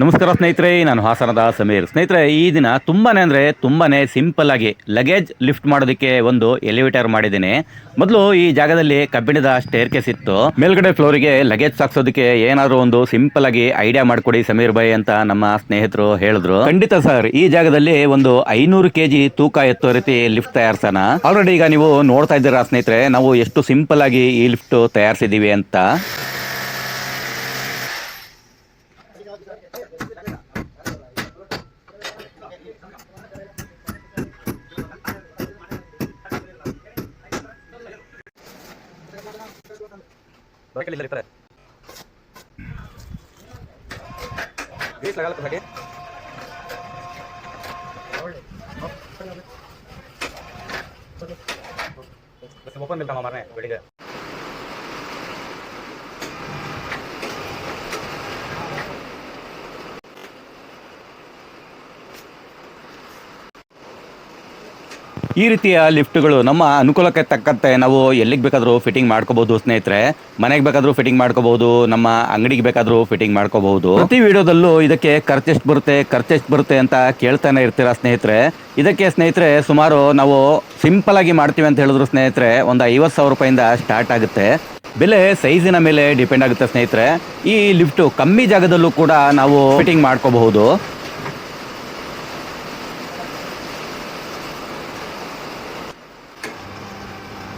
ನಮಸ್ಕಾರ ಸ್ನೇಹಿತರೆ, ನಾನು ಹಾಸನದ ಸಮೀರ್. ಸ್ನೇಹಿತರೆ, ಈ ದಿನ ತುಂಬಾನೇ ಸಿಂಪಲ್ ಆಗಿ ಲಗೇಜ್ ಲಿಫ್ಟ್ ಮಾಡೋದಕ್ಕೆ ಒಂದು ಎಲಿವೇಟರ್ ಮಾಡಿದ್ದೀನಿ. ಮೊದಲು ಈ ಜಾಗದಲ್ಲಿ ಕಬ್ಬಿಣದ ಸ್ಟೇರ್ ಕೇಸ್ ಇತ್ತು. ಮೇಲ್ಗಡೆ ಫ್ಲೋರಿಗೆ ಲಗೇಜ್ ಸಾಕ್ಸೋದಕ್ಕೆ ಏನಾದ್ರು ಒಂದು ಸಿಂಪಲ್ ಆಗಿ ಐಡಿಯಾ ಮಾಡ್ಕೊಡಿ ಸಮೀರ್ ಭಾಯ್ ಅಂತ ನಮ್ಮ ಸ್ನೇಹಿತರು ಹೇಳಿದ್ರು. ಖಂಡಿತ ಸರ್, ಈ ಜಾಗದಲ್ಲಿ ಒಂದು 500 kg ತೂಕ ಎತ್ತೋ ರೀತಿ ಲಿಫ್ಟ್ ತಯಾರಿಸೋಣ. ಆಲ್ರೆಡಿ ಈಗ ನೀವು ನೋಡ್ತಾ ಇದ್ದೀರಾ ಸ್ನೇಹಿತರೆ, ನಾವು ಎಷ್ಟು ಸಿಂಪಲ್ ಆಗಿ ಈ ಲಿಫ್ಟ್ ತಯಾರಿಸಿದೀವಿ ಅಂತ. ओपन मिलता हमारे वेडिंग ಈ ರೀತಿಯ ಲಿಫ್ಟ್ಗಳು ನಮ್ಮ ಅನುಕೂಲಕ್ಕೆ ತಕ್ಕಂತೆ ನಾವು ಎಲ್ಲಿಗೆ ಬೇಕಾದರೂ ಫಿಟ್ಟಿಂಗ್ ಮಾಡ್ಕೋಬಹುದು ಸ್ನೇಹಿತರೆ. ಮನೆಗೆ ಬೇಕಾದರೂ ಫಿಟ್ಟಿಂಗ್ ಮಾಡ್ಕೋಬಹುದು, ನಮ್ಮ ಅಂಗಡಿಗೆ ಬೇಕಾದರೂ ಫಿಟ್ಟಿಂಗ್ ಮಾಡ್ಕೋಬಹುದು. ಪ್ರತಿ ವಿಡಿಯೋದಲ್ಲೂ ಇದಕ್ಕೆ ಖರ್ಚೆಷ್ಟು ಬರುತ್ತೆ ಅಂತ ಕೇಳ್ತಾನೆ ಇರ್ತೀರಾ ಸ್ನೇಹಿತರೆ. ಇದಕ್ಕೆ ಸ್ನೇಹಿತರೆ ಸುಮಾರು ನಾವು ಸಿಂಪಲ್ ಆಗಿ ಮಾಡ್ತೀವಿ ಅಂತ ಹೇಳಿದ್ರು ಸ್ನೇಹಿತರೆ, ಒಂದು 50,000 ರೂಪಾಯಿಂದ ಸ್ಟಾರ್ಟ್ ಆಗುತ್ತೆ. ಬೆಲೆ ಸೈಜಿನ ಮೇಲೆ ಡಿಪೆಂಡ್ ಆಗುತ್ತೆ ಸ್ನೇಹಿತರೆ. ಈ ಲಿಫ್ಟ್ ಕಮ್ಮಿ ಜಾಗದಲ್ಲೂ ಕೂಡ ನಾವು ಫಿಟ್ಟಿಂಗ್ ಮಾಡ್ಕೋಬಹುದು.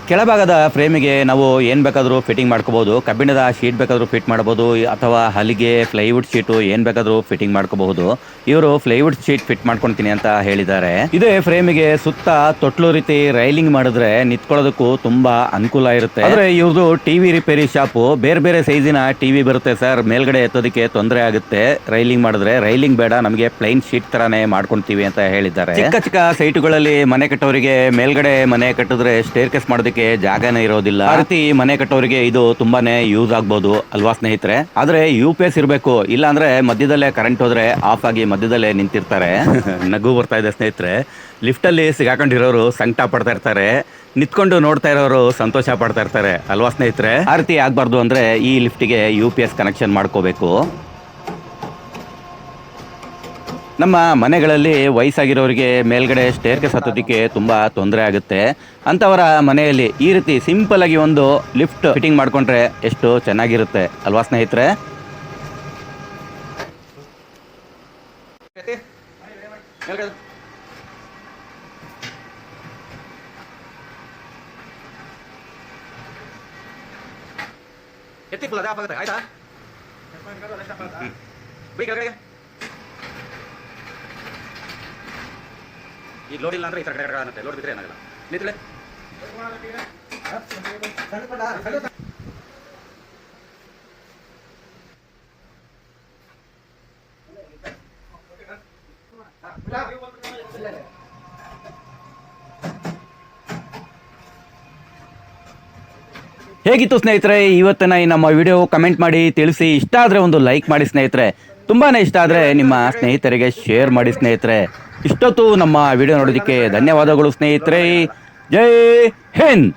ಕೆಳಭಾಗದ ಫ್ರೇಮಿಗೆ ನಾವು ಏನು ಬೇಕಾದರೂ ಫಿಟ್ಟಿಂಗ್ ಮಾಡ್ಕೋಬಹುದು. ಕಬ್ಬಿಣದ ಶೀಟ್ ಬೇಕಾದರೂ ಫಿಟ್ ಮಾಡ್ಬೋದು, ಅಥವಾ ಹಲಿಗೆ ಪ್ಲೈವುಡ್ ಶೀಟು ಏನು ಬೇಕಾದರೂ ಫಿಟ್ಟಿಂಗ್ ಮಾಡ್ಕೋಬಹುದು. ಇವರು ಪ್ಲೈವುಡ್ ಶೀಟ್ ಫಿಟ್ ಮಾಡ್ಕೊಳ್ತೀನಿ ಅಂತ ಹೇಳಿದ್ದಾರೆ. ಇದೇ ಫ್ರೇಮಿಗೆ ಸುತ್ತ ತೊಟ್ಲು ರೀತಿ ರೈಲಿಂಗ್ ಮಾಡಿದ್ರೆ ನಿಂತ್ಕೊಳ್ಳೋದಕ್ಕೂ ತುಂಬಾ ಅನುಕೂಲ ಇರುತ್ತೆ. ಆದ್ರೆ ಇವ್ರದ್ದು ಟಿವಿ ರಿಪೇರಿ ಶಾಪು, ಬೇರೆ ಬೇರೆ ಸೈಜಿನ ಟಿವಿ ಬರುತ್ತೆ ಸರ್, ಮೇಲ್ಗಡೆ ಎತ್ತೋದಕ್ಕೆ ತೊಂದರೆ ಆಗುತ್ತೆ ರೈಲಿಂಗ್ ಮಾಡಿದ್ರೆ. ರೈಲಿಂಗ್ ಬೇಡ, ನಮಗೆ ಪ್ಲೈನ್ ಶೀಟ್ ತರಾನೇ ಮಾಡ್ಕೊಂತೀವಿ ಅಂತ ಹೇಳಿದ್ದಾರೆ. ಚಿಕ್ಕ ಚಿಕ್ಕ ಸೈಟುಗಳಲ್ಲಿ ಮನೆ ಕಟ್ಟೋರಿಗೆ ಮೇಲ್ಗಡೆ ಮನೆ ಕಟ್ಟಿದ್ರೆ ಸ್ಟೇರ್ ಕೇಸ್ ಮಾಡೋದಕ್ಕೆ ಜಾಗನೇ ಇರೋದಿಲ್ಲ. ಆ ರೀತಿ ಮನೆ ಕಟ್ಟೋರಿಗೆ ಇದು ತುಂಬಾನೇ ಯೂಸ್ ಆಗ್ಬೋದು ಅಲ್ವಾ ಸ್ನೇಹಿತರೆ. ಆದ್ರೆ UPS ಇರಬೇಕು, ಇಲ್ಲ ಅಂದ್ರೆ ಮಧ್ಯದಲ್ಲೇ ಕರೆಂಟ್ ಹೋದ್ರೆ ಆಫ್ ಆಗಿ ಮಧ್ಯದಲ್ಲೇ ನಿಂತಿರ್ತಾರೆ. ನಗು ಬರ್ತಾ ಇದೆ ಸ್ನೇಹಿತರೆ. ಲಿಫ್ಟ್ ಅಲ್ಲಿ ಸಿಗಾಕೊಂಡಿರೋರು ಸಂಕಟ ಪಡ್ತಾ ಇರ್ತಾರೆ, ನಿಂತ್ಕೊಂಡು ನೋಡ್ತಾ ಇರೋರು ಸಂತೋಷ ಪಡ್ತಾ ಇರ್ತಾರೆ ಅಲ್ವಾ ಸ್ನೇಹಿತರೆ. ಆ ರೀತಿ ಆಗ್ಬಾರ್ದು ಅಂದ್ರೆ ಈ ಲಿಫ್ಟಿಗೆ UPS ಕನೆಕ್ಷನ್ ಮಾಡ್ಕೋಬೇಕು. ನಮ್ಮ ಮನೆಗಳಲ್ಲಿ ವಯಸ್ಸಾಗಿರೋರಿಗೆ ಮೇಲ್ಗಡೆ ಸ್ಟೇರ್ ಕೇಸ್ ಹತ್ತೋದಕ್ಕೆ ತುಂಬ ತೊಂದರೆ ಆಗುತ್ತೆ. ಅಂಥವರ ಮನೆಯಲ್ಲಿ ಈ ರೀತಿ ಸಿಂಪಲ್ ಆಗಿ ಒಂದು ಲಿಫ್ಟ್ ಫಿಟ್ಟಿಂಗ್ ಮಾಡ್ಕೊಂಡ್ರೆ ಎಷ್ಟು ಚೆನ್ನಾಗಿರುತ್ತೆ ಅಲ್ವಾ ಸ್ನೇಹಿತರೆ. ಈ ಲೋಡ್ ಇಲ್ಲ ಅಂದ್ರೆ ಈ ಕಡೆ ಅನ್ನತ್ತೆ, ಲೋಡ್ ಬಿದ್ರೆ ಏನಾಗಲ್ಲ. ನಿಂತಳೆ ಹೇಗಿತ್ತು ಸ್ನೇಹಿತರೆ ಇವತ್ತಿನ ಈ ನಮ್ಮ ವಿಡಿಯೋ? ಕಮೆಂಟ್ ಮಾಡಿ ತಿಳಿಸಿ. ಇಷ್ಟ ಆದರೆ ಒಂದು ಲೈಕ್ ಮಾಡಿ ಸ್ನೇಹಿತರೆ. ತುಂಬಾನೇ ಇಷ್ಟ ಆದರೆ ನಿಮ್ಮ ಸ್ನೇಹಿತರಿಗೆ ಶೇರ್ ಮಾಡಿ ಸ್ನೇಹಿತರೆ. ಇಷ್ಟೊತ್ತು ನಮ್ಮ ವಿಡಿಯೋ ನೋಡೋದಕ್ಕೆ ಧನ್ಯವಾದಗಳು ಸ್ನೇಹಿತರೆ. ಜೈ ಹಿಂದ್.